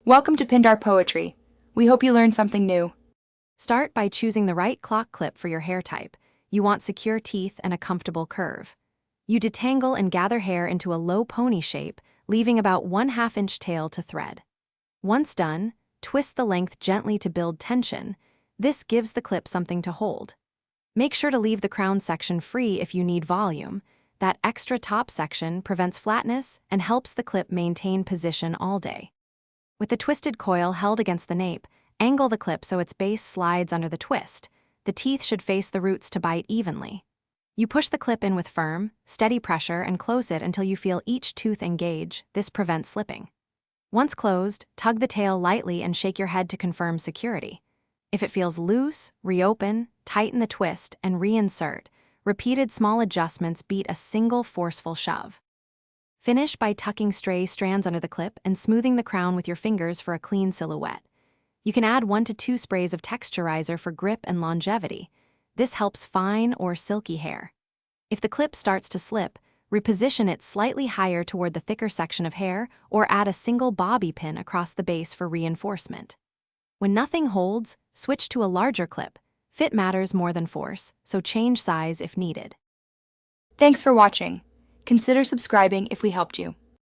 Welcome to Pindar Poetry. We hope you learned something new. Start by choosing the right clock clip for your hair type. You want secure teeth and a comfortable curve. You detangle and gather hair into a low pony shape, leaving about 1/2 inch tail to thread. Once done, twist the length gently to build tension. This gives the clip something to hold. Make sure to leave the crown section free if you need volume. That extra top section prevents flatness and helps the clip maintain position all day. With the twisted coil held against the nape, angle the clip so its base slides under the twist. The teeth should face the roots to bite evenly. You push the clip in with firm, steady pressure and close it until you feel each tooth engage. This prevents slipping. Once closed, tug the tail lightly and shake your head to confirm security. If it feels loose, reopen, tighten the twist, and reinsert. Repeated small adjustments beat a single forceful shove. Finish by tucking stray strands under the clip and smoothing the crown with your fingers for a clean silhouette. You can add 1 to 2 sprays of texturizer for grip and longevity. This helps fine or silky hair. If the clip starts to slip, reposition it slightly higher toward the thicker section of hair or add a single bobby pin across the base for reinforcement. When nothing holds, switch to a larger clip. Fit matters more than force, so change size if needed. Thanks for watching. Consider subscribing if we helped you.